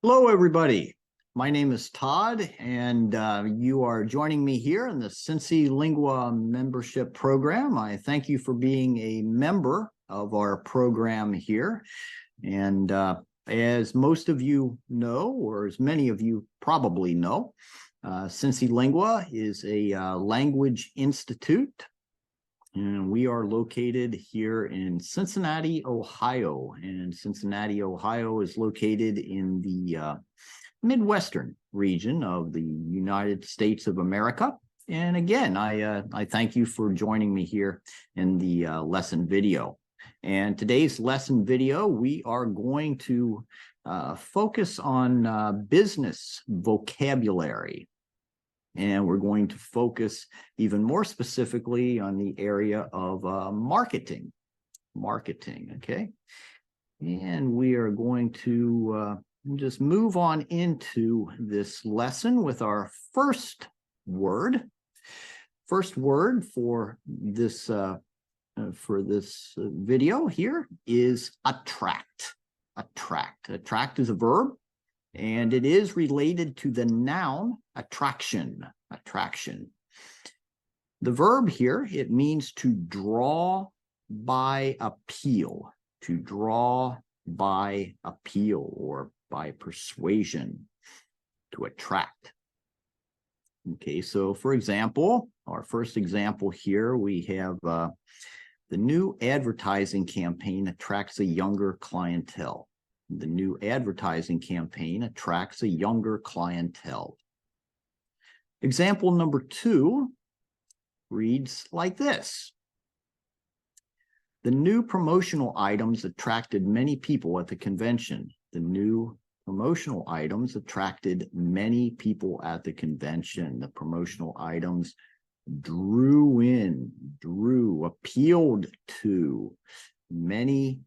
Hello, everybody. My name is Todd, and you are joining me here in the CINCILINGUA membership program. I thank you for being a member of our program here. And as most of you know, or as many of you probably know, CINCILINGUA is a language institute. And we are located here in Cincinnati, Ohio. And Cincinnati, Ohio is located in the Midwestern region of the United States of America. And again, I thank you for joining me here in the lesson video. And today's lesson video, we are going to focus on business vocabulary. And we're going to focus even more specifically on the area of marketing, okay? And we are going to just move on into this lesson with our first word. First word for this video here is attract. Attract. Attract is a verb. And it is related to the noun attraction. Attraction. The verb here, it means to draw by appeal. To draw by appeal or by persuasion. To attract. Okay, so for example, our first example here, we have the new advertising campaign attracts a younger clientele. The new advertising campaign attracts a younger clientele. Example number 2 reads like this. The new promotional items attracted many people at the convention. The new promotional items attracted many people at the convention. The promotional items appealed to many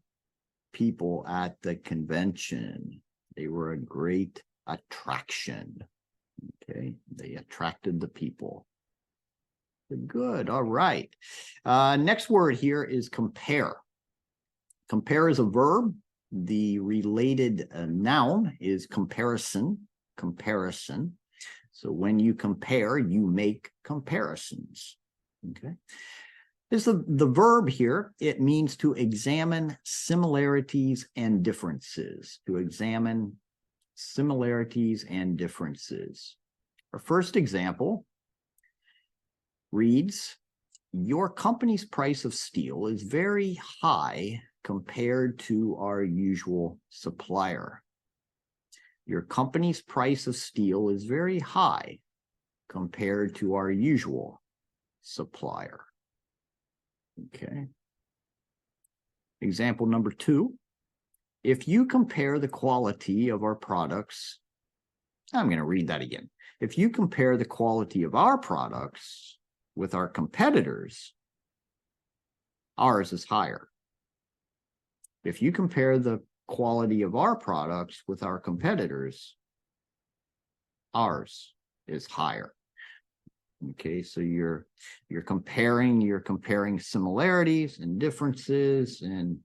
people at the convention. They were a great attraction. Okay, they attracted the people. Good. All right. Next word here is compare. Compare is a verb. The related noun is comparison. Comparison. So when you compare, you make comparisons. Okay. Is the verb here, it means to examine similarities and differences. To examine similarities and differences. Our first example reads, your company's price of steel is very high compared to our usual supplier. Your company's price of steel is very high compared to our usual supplier. Okay. Example number 2. If you compare the quality of our products, I'm going to read that again. If you compare the quality of our products with our competitors, ours is higher. If you compare the quality of our products with our competitors, ours is higher. Okay, so you're comparing similarities and differences, and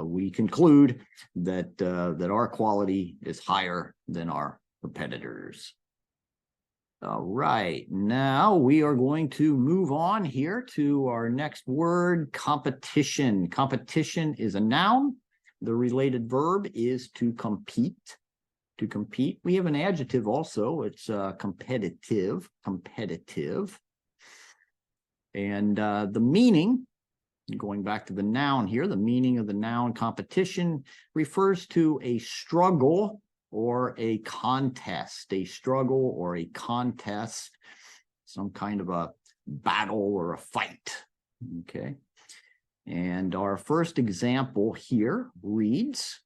we conclude that our quality is higher than our competitors. All right, now we are going to move on here to our next word, competition. Competition is a noun. The related verb is to compete. To compete. We have an adjective also. It's competitive. Competitive. And the meaning, going back to the noun here, the meaning of the noun competition refers to a struggle or a contest. A struggle or a contest, some kind of a battle or a fight. Okay. And our first example here reads,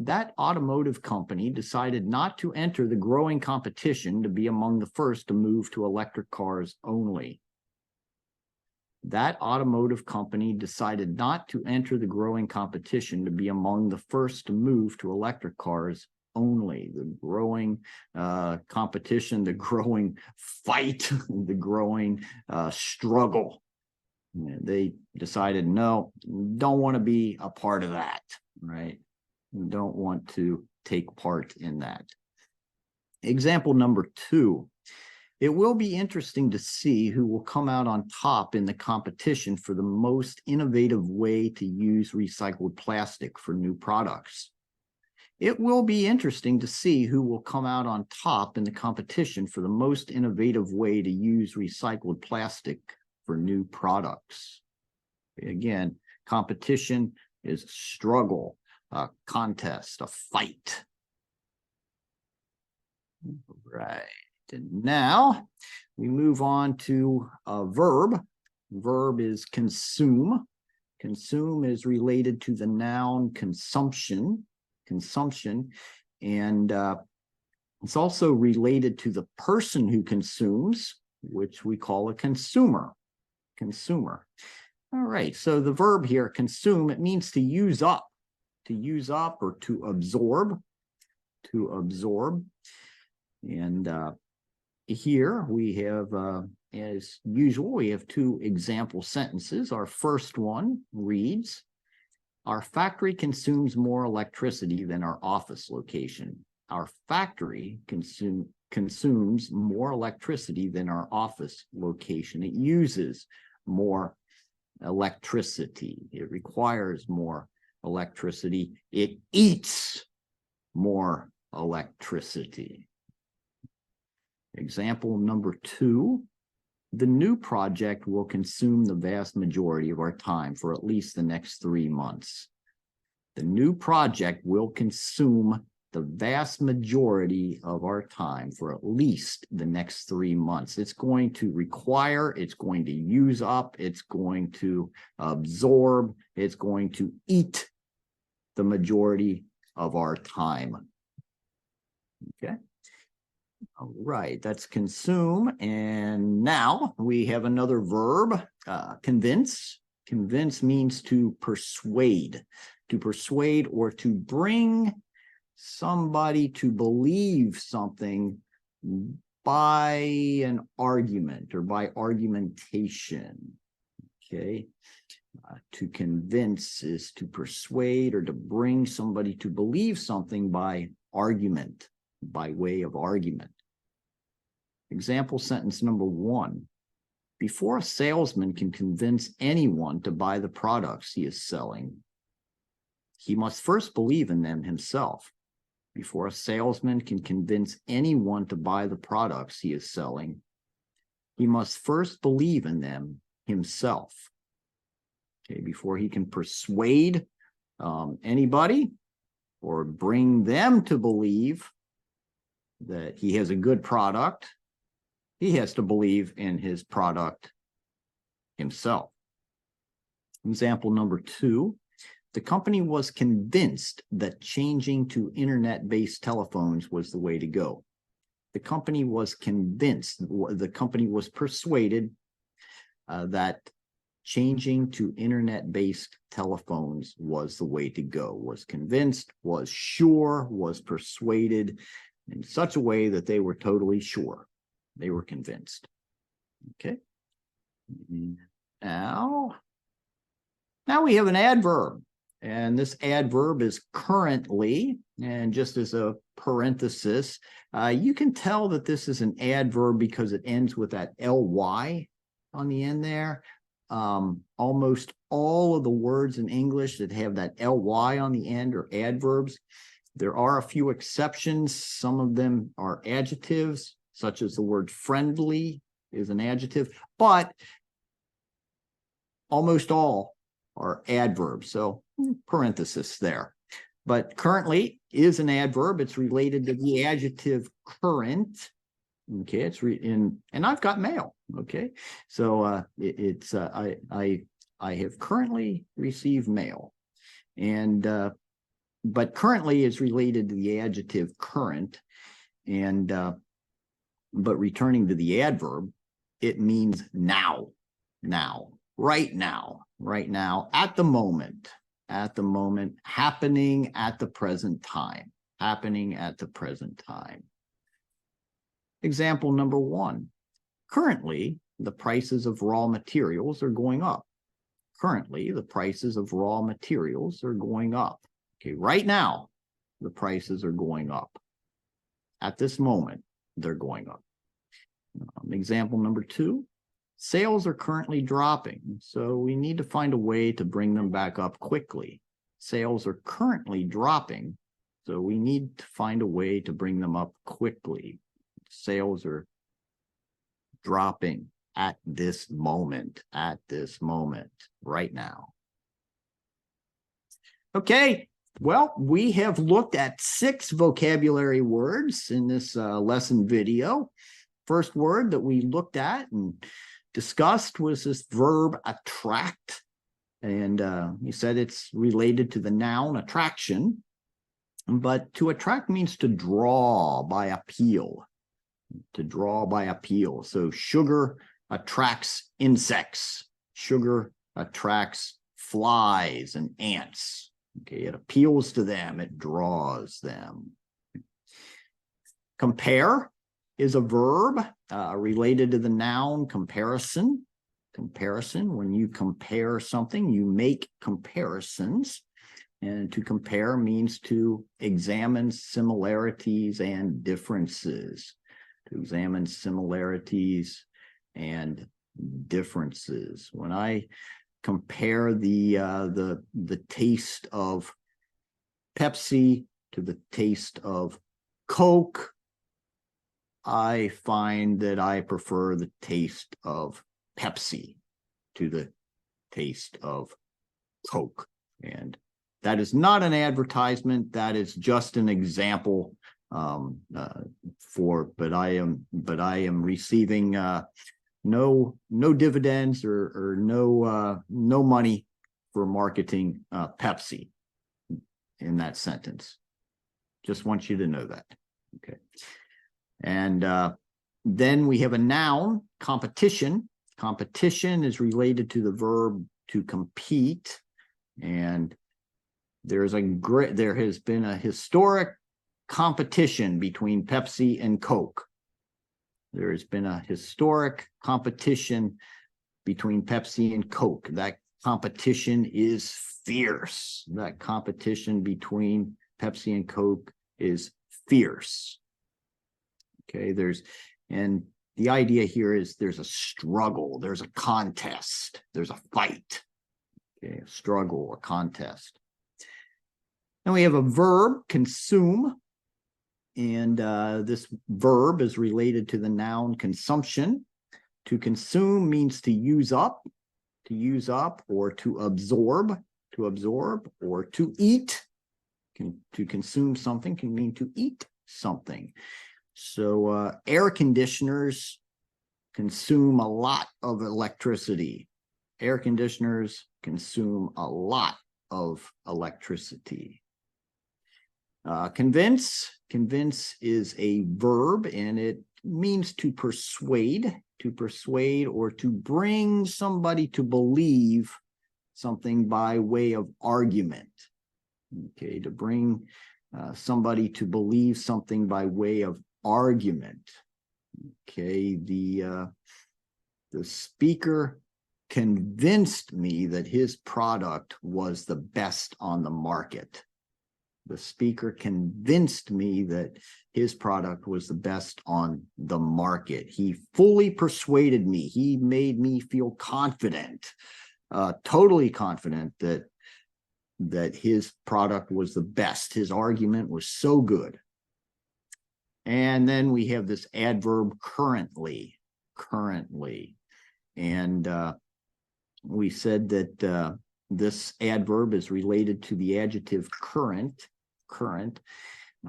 that automotive company decided not to enter the growing competition to be among the first to move to electric cars only. That automotive company decided not to enter the growing competition to be among the first to move to electric cars only. The growing competition, the growing fight, the growing struggle. They decided, no, don't want to be a part of that, right? You don't want to take part in that. Example number 2. It will be interesting to see who will come out on top in the competition for the most innovative way to use recycled plastic for new products. It will be interesting to see who will come out on top in the competition for the most innovative way to use recycled plastic for new products. Again, competition is a struggle, a contest, a fight. Right. And now we move on to a verb. Verb is consume. Consume is related to the noun consumption. And it's also related to the person who consumes, which we call a consumer. All right, so the verb here, consume, it means to use up or to absorb. And here we have, as usual, we have 2 example sentences. Our first one reads, our factory consumes more electricity than our office location. Our factory consumes more electricity than our office location. It uses more electricity. It requires more electricity. It eats more electricity. Example number 2. The new project will consume the vast majority of our time for at least the next 3 months. The new project will consume the vast majority of our time for at least the next 3 months. It's going to require, it's going to use up, it's going to absorb, it's going to eat the majority of our time. Okay. All right, that's consume. And now we have another verb, convince. Convince means to persuade or to bring somebody to believe something by an argument or by argumentation. Okay. To convince is to persuade or to bring somebody to believe something by argument, by way of argument. Example sentence number 1. Before a salesman can convince anyone to buy the products he is selling, he must first believe in them himself. Before a salesman can convince anyone to buy the products he is selling, he must first believe in them himself. Okay, before he can persuade anybody or bring them to believe that he has a good product, he has to believe in his product himself. Example number 2, the company was convinced that changing to internet-based telephones was the way to go. The company was convinced, the company was persuaded that changing to internet-based telephones was the way to go, was convinced, was sure, was persuaded in such a way that they were totally sure. They were convinced. Okay. Now we have an adverb, and this adverb is currently, and just as a parenthesis, you can tell that this is an adverb because it ends with that ly on the end there. Almost all of the words in English that have that ly on the end are adverbs. There are a few exceptions. Some of them are adjectives, such as the word friendly is an adjective, but almost all are adverbs. So parenthesis there. But currently is an adverb. It's related to the adjective current. Okay, it's and I've got mail. Okay, so I have currently received mail, and but currently is related to the adjective current, and but returning to the adverb, it means now, right now, at the moment, happening at the present time, Example number 1, currently the prices of raw materials are going up. Currently the prices of raw materials are going up. Okay, right now, the prices are going up. At this moment, they're going up. Example number 2, sales are currently dropping, so we need to find a way to bring them back up quickly. Sales are currently dropping, so we need to find a way to bring them up quickly. Sales are dropping at this moment, right now. Okay, well, we have looked at 6 vocabulary words in this lesson video. First word that we looked at and discussed was this verb attract. And you said it's related to the noun attraction. But to attract means to draw by appeal. To draw by appeal. So sugar attracts insects. Sugar attracts flies and ants. Okay, it appeals to them. It draws them. Compare is a verb related to the noun comparison. Comparison, when you compare something, you make comparisons. And to compare means to examine similarities and differences. To examine similarities and differences. When I compare the taste of Pepsi to the taste of Coke, I find that I prefer the taste of Pepsi to the taste of Coke. And that is not an advertisement. That is just an example but I am receiving no dividends or no money for marketing Pepsi in that sentence. Just want you to know that. Okay. And then we have a noun, competition. Competition is related to the verb to compete. And there has been a historic competition between Pepsi and Coke. There has been a historic competition between Pepsi and Coke. That competition is fierce. That competition between Pepsi and Coke is fierce. Okay, and the idea here is there's a struggle, there's a contest, there's a fight. Okay, a struggle, a contest. Then we have a verb, consume. And this verb is related to the noun consumption. To consume means to use up, or to absorb, or to eat. To consume something can mean to eat something. So air conditioners consume a lot of electricity. Air conditioners consume a lot of electricity. Convince is a verb, and it means to persuade or to bring somebody to believe something by way of argument. Okay, to bring somebody to believe something by way of argument. Okay, the speaker convinced me that his product was the best on the market. The speaker convinced me that his product was the best on the market. He fully persuaded me. He made me feel confident, totally confident that his product was the best. His argument was so good. And then we have this adverb currently. And we said that this adverb is related to the adjective current,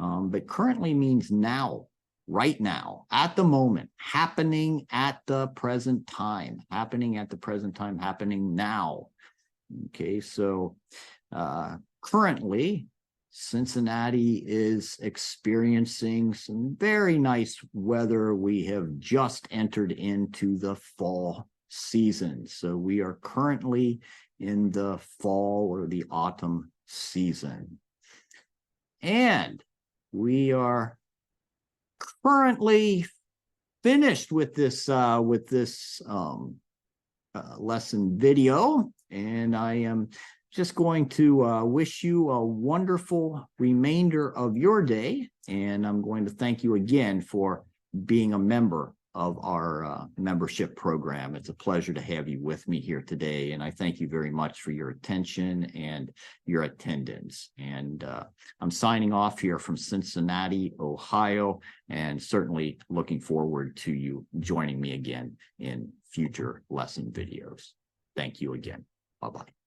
but currently means now, right now, at the moment, happening at the present time, happening now. Okay, so currently, Cincinnati is experiencing some very nice weather. We have just entered into the fall season. So we are currently in the fall or the autumn season. And we are currently finished with this lesson video, and I am just going to wish you a wonderful remainder of your day. And I'm going to thank you again for being a member of our membership program. It's a pleasure to have you with me here today. And I thank you very much for your attention and your attendance. And I'm signing off here from Cincinnati, Ohio, and certainly looking forward to you joining me again in future lesson videos. Thank you again. Bye-bye.